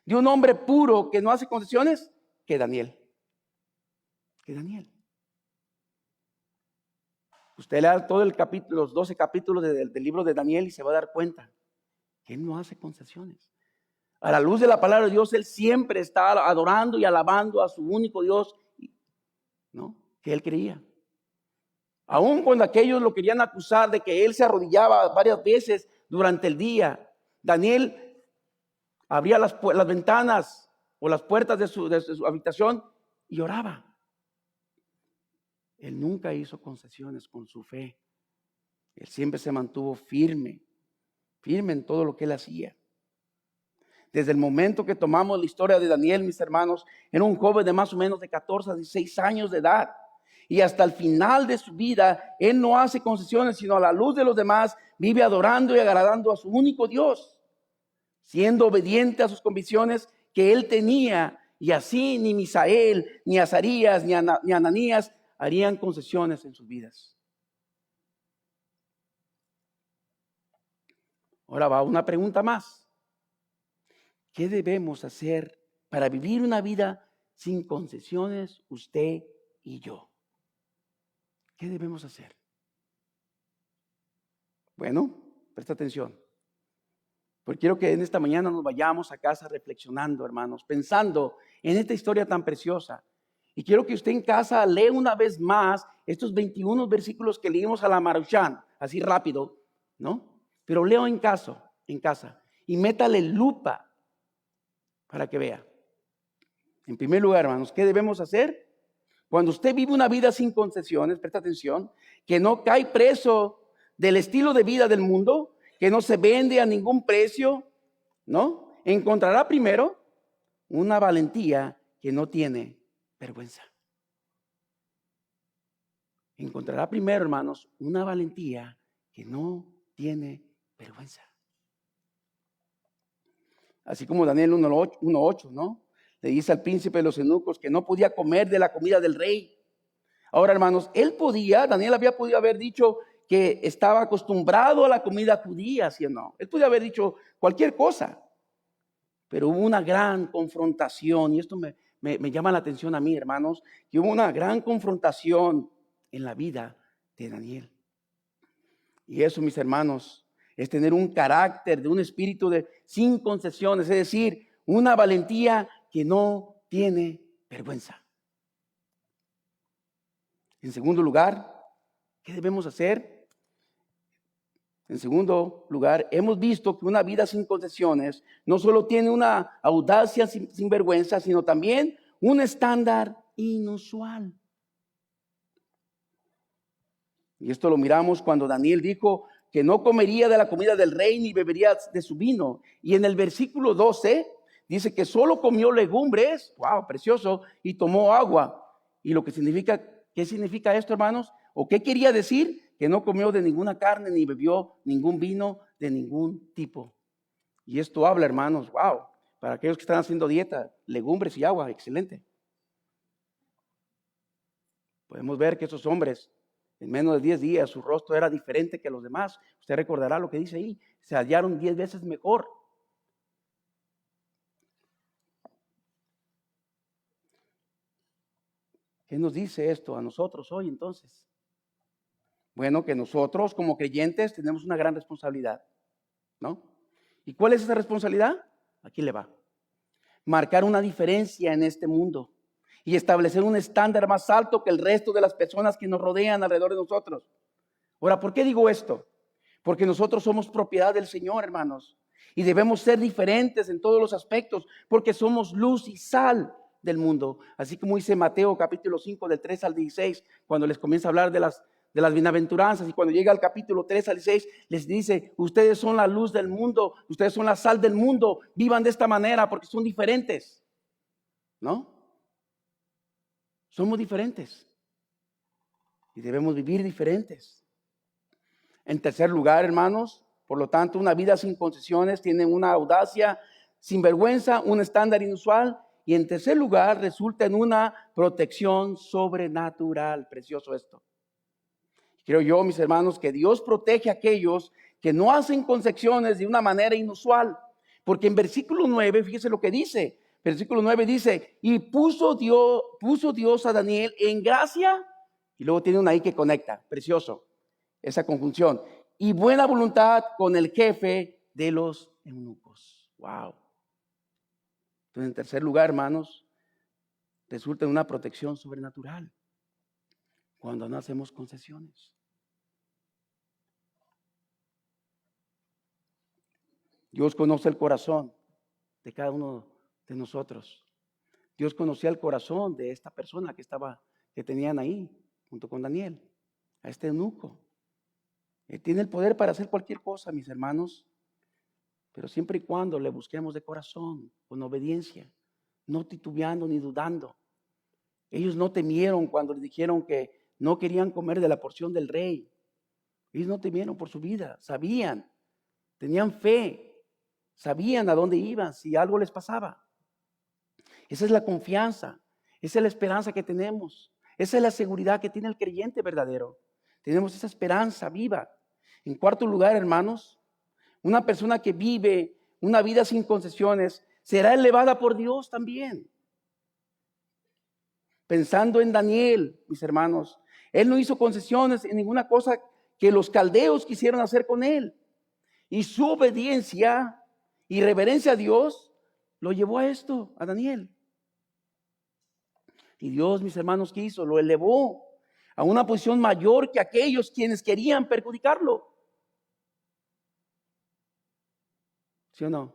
[SPEAKER 1] de un hombre puro que no hace concesiones que Daniel. Usted lea todo el capítulo, los 12 capítulos del libro de Daniel y se va a dar cuenta que él no hace concesiones. A la luz de la palabra de Dios, él siempre está adorando y alabando a su único Dios, ¿no?, que él creía. Aun cuando aquellos lo querían acusar de que él se arrodillaba varias veces durante el día, Daniel abría las ventanas o las puertas de su habitación y oraba. Él nunca hizo concesiones con su fe. Él siempre se mantuvo firme en todo lo que él hacía. Desde el momento que tomamos la historia de Daniel, mis hermanos, era un joven de más o menos de 14 a 16 años de edad. Y hasta el final de su vida, él no hace concesiones, sino a la luz de los demás, vive adorando y agradando a su único Dios, siendo obediente a sus convicciones que él tenía. Y así ni Misael, ni Azarías, ni Ananías harían concesiones en sus vidas. Ahora va una pregunta más. ¿Qué debemos hacer para vivir una vida sin concesiones, usted y yo? ¿Qué debemos hacer? Bueno, presta atención. Porque quiero que en esta mañana nos vayamos a casa reflexionando, hermanos, pensando en esta historia tan preciosa. Y quiero que usted en casa lea una vez más estos 21 versículos que leímos a la Marushán, así rápido, ¿no? Pero leo en casa, y métale lupa para que vea. En primer lugar, hermanos, ¿qué debemos hacer? Cuando usted vive una vida sin concesiones, presta atención, que no cae preso del estilo de vida del mundo, que no se vende a ningún precio, ¿no? Encontrará primero una valentía que no tiene vergüenza. Encontrará primero, hermanos, una valentía que no tiene vergüenza. Así como Daniel 1:8, ¿no? Le dice al príncipe de los eunucos que no podía comer de la comida del rey. Ahora, hermanos, Daniel había podido haber dicho que estaba acostumbrado a la comida judía, ¿sí o no? Él podía haber dicho cualquier cosa, pero hubo una gran confrontación, y esto me llama la atención a mí, hermanos, que hubo una gran confrontación en la vida de Daniel. Y eso, mis hermanos, es tener un carácter de un espíritu sin concesiones, es decir, una valentía que no tiene vergüenza. En segundo lugar, ¿qué debemos hacer? En segundo lugar, hemos visto que una vida sin concesiones no solo tiene una audacia sin vergüenza, sino también un estándar inusual. Y esto lo miramos cuando Daniel dijo que no comería de la comida del rey ni bebería de su vino. Y en el versículo 12 dice que solo comió legumbres, wow, precioso, y tomó agua. Y lo que significa, ¿qué significa esto, hermanos? ¿O qué quería decir? Que no comió de ninguna carne ni bebió ningún vino de ningún tipo. Y esto habla, hermanos, wow, para aquellos que están haciendo dieta, legumbres y agua, excelente. Podemos ver que esos hombres, en menos de 10 días, su rostro era diferente que los demás. Usted recordará lo que dice ahí, se hallaron 10 veces mejor. ¿Qué nos dice esto a nosotros hoy entonces? Bueno, que nosotros como creyentes tenemos una gran responsabilidad, ¿no? ¿Y cuál es esa responsabilidad? Aquí le va. Marcar una diferencia en este mundo y establecer un estándar más alto que el resto de las personas que nos rodean alrededor de nosotros. Ahora, ¿por qué digo esto? Porque nosotros somos propiedad del Señor, hermanos, y debemos ser diferentes en todos los aspectos, porque somos luz y sal del mundo. Así como dice Mateo capítulo 5 del 3 al 16, cuando les comienza a hablar las bienaventuranzas. Y cuando llega al capítulo 3 al 6, les dice, ustedes son la luz del mundo, ustedes son la sal del mundo, vivan de esta manera porque son diferentes, ¿no? Somos diferentes y debemos vivir diferentes. En tercer lugar, hermanos, por lo tanto, una vida sin concesiones tiene una audacia sin vergüenza, un estándar inusual. Y en tercer lugar, resulta en una protección sobrenatural. Precioso esto. Creo yo, mis hermanos, que Dios protege a aquellos que no hacen concesiones de una manera inusual. Porque en versículo 9, fíjese lo que dice. Versículo 9 dice, y puso Dios a Daniel en gracia. Y luego tiene una ahí que conecta. Precioso. Esa conjunción. Y buena voluntad con el jefe de los eunucos. Wow. Entonces, en tercer lugar, hermanos, resulta en una protección sobrenatural cuando no hacemos concesiones. Dios conoce el corazón de cada uno de nosotros. Dios conocía el corazón de esta persona que tenían ahí, junto con Daniel, a este eunuco. Él tiene el poder para hacer cualquier cosa, mis hermanos, pero siempre y cuando le busquemos de corazón, con obediencia, no titubeando ni dudando. Ellos no temieron cuando les dijeron que no querían comer de la porción del rey. Ellos no temieron por su vida, sabían, tenían fe, sabían a dónde iban si algo les pasaba. Esa es la confianza, esa es la esperanza que tenemos, esa es la seguridad que tiene el creyente verdadero. Tenemos esa esperanza viva. En cuarto lugar, hermanos, una persona que vive una vida sin concesiones será elevada por Dios también. Pensando en Daniel, mis hermanos, él no hizo concesiones en ninguna cosa que los caldeos quisieron hacer con él. Y su obediencia y reverencia a Dios lo llevó a esto, a Daniel. Y Dios, mis hermanos, ¿qué hizo? Lo elevó a una posición mayor que aquellos quienes querían perjudicarlo. ¿Sí o no?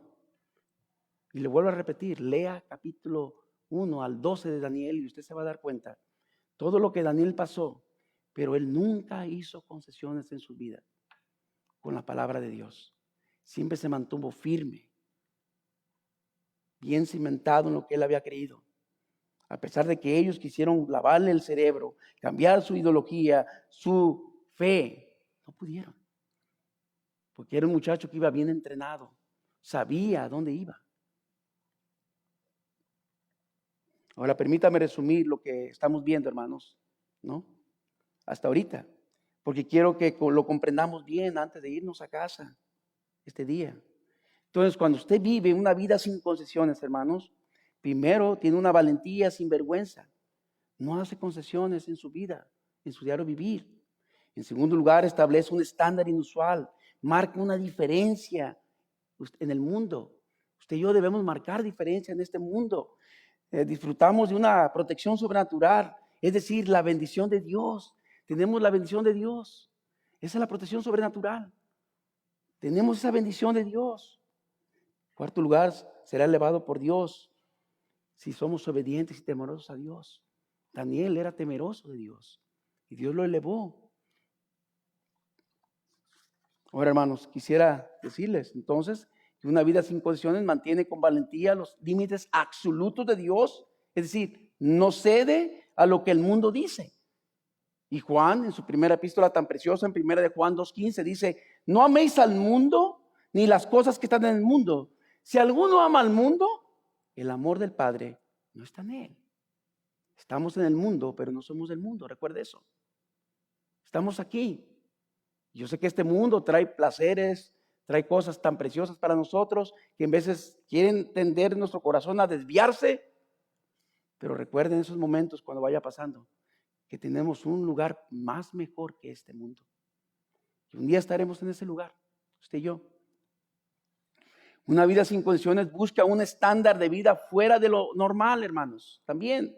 [SPEAKER 1] Y le vuelvo a repetir, lea capítulo 1 al 12 de Daniel y usted se va a dar cuenta. Todo lo que Daniel pasó, pero él nunca hizo concesiones en su vida con la palabra de Dios. Siempre se mantuvo firme, bien cimentado en lo que él había creído. A pesar de que ellos quisieron lavarle el cerebro, cambiar su ideología, su fe, no pudieron. Porque era un muchacho que iba bien entrenado, sabía a dónde iba. Ahora permítame resumir lo que estamos viendo, hermanos, ¿no? Hasta ahorita, porque quiero que lo comprendamos bien antes de irnos a casa este día. Entonces, cuando usted vive una vida sin concesiones, hermanos, primero tiene una valentía sin vergüenza. No hace concesiones en su vida, en su diario vivir. En segundo lugar, establece un estándar inusual, marca una diferencia en el mundo. Usted y yo debemos marcar diferencia en este mundo. Disfrutamos de una protección sobrenatural, es decir, la bendición de Dios. Tenemos la bendición de Dios. Esa es la protección sobrenatural. Tenemos esa bendición de Dios. En cuarto lugar, será elevado por Dios si somos obedientes y temerosos a Dios. Daniel era temeroso de Dios y Dios lo elevó. Ahora, hermanos, quisiera decirles entonces que una vida sin condiciones mantiene con valentía los límites absolutos de Dios, es decir, no cede a lo que el mundo dice. Y Juan, en su primera epístola tan preciosa, en primera de Juan 2:15, dice, no améis al mundo ni las cosas que están en el mundo. Si alguno ama al mundo, el amor del Padre no está en él. Estamos en el mundo, pero no somos del mundo, recuerde eso. Estamos aquí. Yo sé que este mundo trae placeres, trae cosas tan preciosas para nosotros que en veces quieren tender nuestro corazón a desviarse. Pero recuerden esos momentos cuando vaya pasando que tenemos un lugar más mejor que este mundo. Y un día estaremos en ese lugar, usted y yo. Una vida sin condiciones busca un estándar de vida fuera de lo normal, hermanos, también.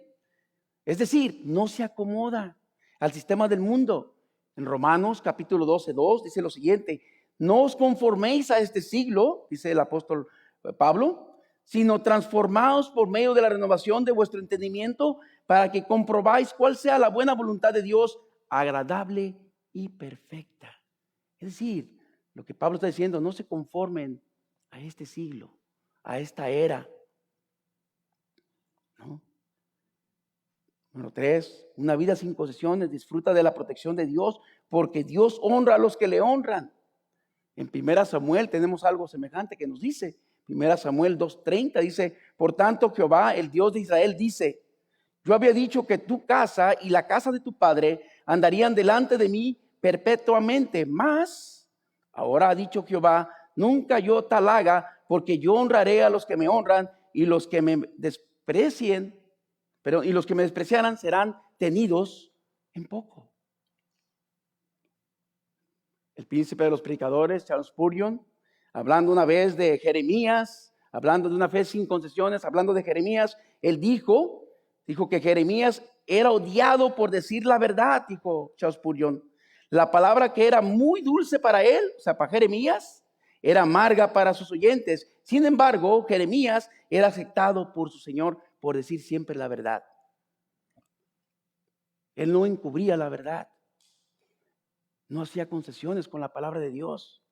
[SPEAKER 1] Es decir, no se acomoda al sistema del mundo. En Romanos capítulo 12:2 dice lo siguiente, no os conforméis a este siglo, dice el apóstol Pablo, sino transformaos por medio de la renovación de vuestro entendimiento para que comprobáis cuál sea la buena voluntad de Dios, agradable y perfecta. Es decir, lo que Pablo está diciendo, no se conformen a este siglo, a esta era, ¿no? Número 3, una vida sin posesiones, disfruta de la protección de Dios, porque Dios honra a los que le honran. En 1 Samuel tenemos algo semejante que nos dice, 1 Samuel 2:30 dice, por tanto Jehová, el Dios de Israel, dice, yo había dicho que tu casa y la casa de tu padre andarían delante de mí perpetuamente, mas ahora ha dicho Jehová, nunca yo tal haga, porque yo honraré a los que me honran y los que me desprecien, y los que me despreciaran serán tenidos en poco. El príncipe de los predicadores, Charles Spurgeon, hablando una vez de Jeremías, hablando de una fe sin concesiones, hablando de Jeremías, él dijo que Jeremías era odiado por decir la verdad, dijo Charles Spurgeon. La palabra que era muy dulce para él, o sea, para Jeremías, era amarga para sus oyentes. Sin embargo, Jeremías era aceptado por su Señor por decir siempre la verdad. Él no encubría la verdad. No hacía concesiones con la palabra de Dios.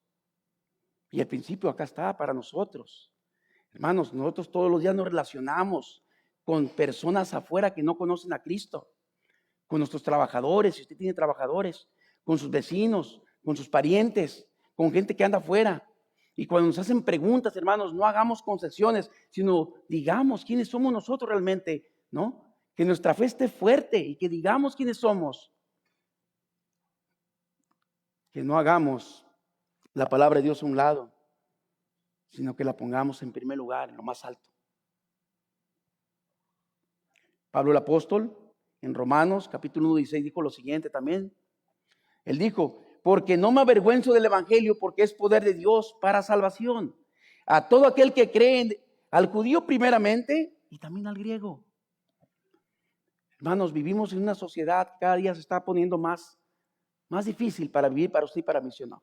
[SPEAKER 1] Y el principio acá está para nosotros. Hermanos, nosotros todos los días nos relacionamos con personas afuera que no conocen a Cristo. Con nuestros trabajadores, si usted tiene trabajadores, con sus vecinos, con sus parientes, con gente que anda afuera. Y cuando nos hacen preguntas, hermanos, no hagamos concesiones, sino digamos quiénes somos nosotros realmente, ¿no? Que nuestra fe esté fuerte y que digamos quiénes somos. Que no hagamos la palabra de Dios a un lado, sino que la pongamos en primer lugar, en lo más alto. Pablo el apóstol, en Romanos capítulo 1:16, dijo lo siguiente también. Él dijo, porque no me avergüenzo del evangelio, porque es poder de Dios para salvación a todo aquel que cree, al judío primeramente y también al griego. Hermanos, vivimos en una sociedad que cada día se está poniendo más difícil para vivir para usted y para mí, ¿sí o no?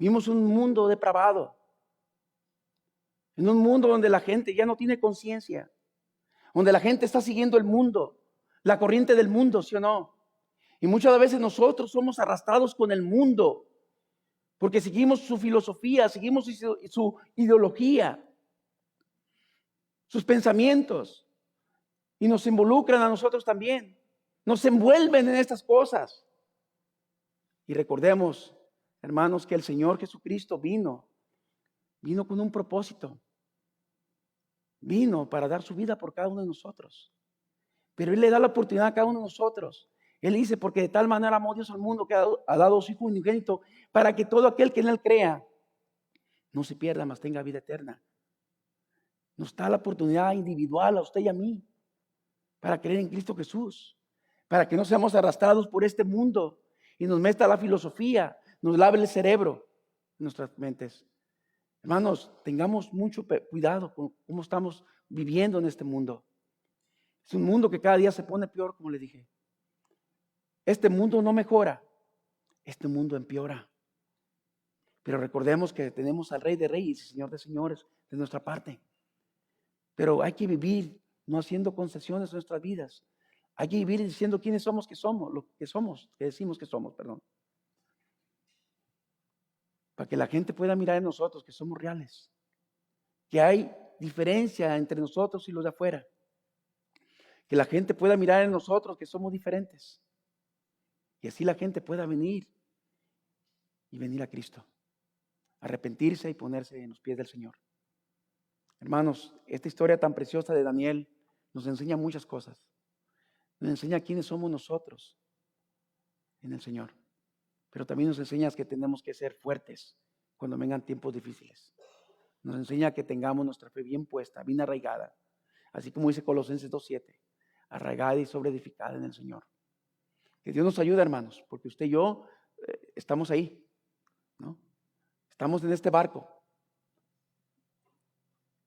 [SPEAKER 1] Vivimos un mundo depravado, en un mundo donde la gente ya no tiene conciencia, donde la gente está siguiendo el mundo, la corriente del mundo, ¿sí o no? Y muchas veces nosotros somos arrastrados con el mundo, porque seguimos su filosofía, seguimos su ideología, sus pensamientos, y nos involucran a nosotros también, nos envuelven en estas cosas. Y recordemos, hermanos, que el Señor Jesucristo vino con un propósito. Vino para dar su vida por cada uno de nosotros. Pero Él le da la oportunidad a cada uno de nosotros. Él dice, porque de tal manera amó Dios al mundo que ha dado a su Hijo unigénito para que todo aquel que en Él crea no se pierda, mas tenga vida eterna. Nos da la oportunidad individual a usted y a mí para creer en Cristo Jesús, para que no seamos arrastrados por este mundo y nos meta la filosofía, nos lave el cerebro en nuestras mentes. Hermanos, tengamos mucho cuidado con cómo estamos viviendo en este mundo. Es un mundo que cada día se pone peor, como le dije. Este mundo no mejora, este mundo empeora. Pero recordemos que tenemos al Rey de Reyes y Señor de Señores de nuestra parte. Pero hay que vivir no haciendo concesiones en nuestras vidas. Hay que vivir diciendo quiénes somos, lo que somos, que decimos que somos, perdón. Para que la gente pueda mirar en nosotros que somos reales. Que hay diferencia entre nosotros y los de afuera. Que la gente pueda mirar en nosotros que somos diferentes. Y así la gente pueda venir a Cristo. Arrepentirse y ponerse en los pies del Señor. Hermanos, esta historia tan preciosa de Daniel nos enseña muchas cosas. Nos enseña quiénes somos nosotros en el Señor. Pero también nos enseña que tenemos que ser fuertes cuando vengan tiempos difíciles. Nos enseña que tengamos nuestra fe bien puesta, bien arraigada. Así como dice Colosenses 2:7, arraigada y sobreedificada en el Señor. Que Dios nos ayude, hermanos, porque usted y yo estamos ahí, ¿no? Estamos en este barco.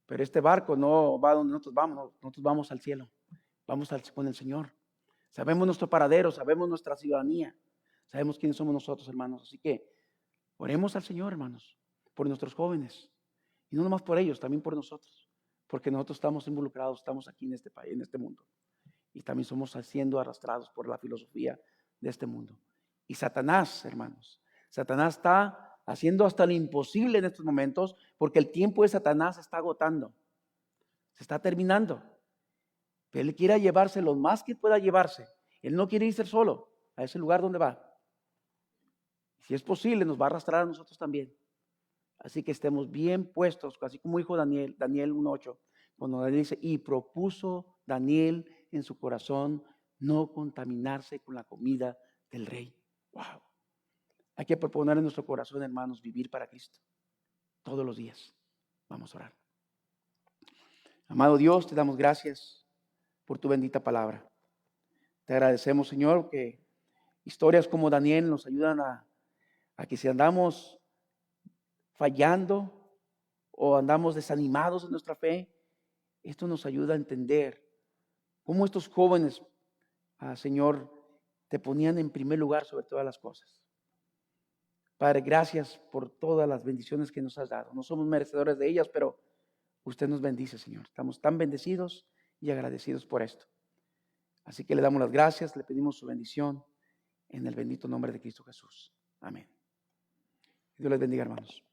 [SPEAKER 1] Pero este barco no va donde nosotros vamos al cielo, vamos con el Señor. Sabemos nuestro paradero, sabemos nuestra ciudadanía, sabemos quiénes somos nosotros, hermanos. Así que oremos al Señor, hermanos, por nuestros jóvenes. Y no nomás por ellos, también por nosotros. Porque nosotros estamos involucrados, estamos aquí en este país, en este mundo. Y también somos siendo arrastrados por la filosofía de este mundo. Y Satanás, hermanos, Satanás está haciendo hasta lo imposible en estos momentos porque el tiempo de Satanás se está agotando, se está terminando. Pero él quiere llevarse lo más que pueda llevarse. Él no quiere irse solo a ese lugar donde va. Si es posible, nos va a arrastrar a nosotros también. Así que estemos bien puestos, así como dijo Daniel 1:8, cuando Daniel dice, y propuso Daniel en su corazón no contaminarse con la comida del rey. Wow. Hay que proponer en nuestro corazón, hermanos, vivir para Cristo todos los días. Vamos a orar. Amado Dios, te damos gracias por tu bendita palabra. Te agradecemos, Señor, que historias como Daniel nos ayudan a que si andamos fallando o andamos desanimados en nuestra fe, esto nos ayuda a entender cómo estos jóvenes, Señor, te ponían en primer lugar sobre todas las cosas. Padre, gracias por todas las bendiciones que nos has dado. No somos merecedores de ellas, pero usted nos bendice, Señor. Estamos tan bendecidos y agradecidos por esto. Así que le damos las gracias, le pedimos su bendición en el bendito nombre de Cristo Jesús. Amén. Dios les bendiga, hermanos.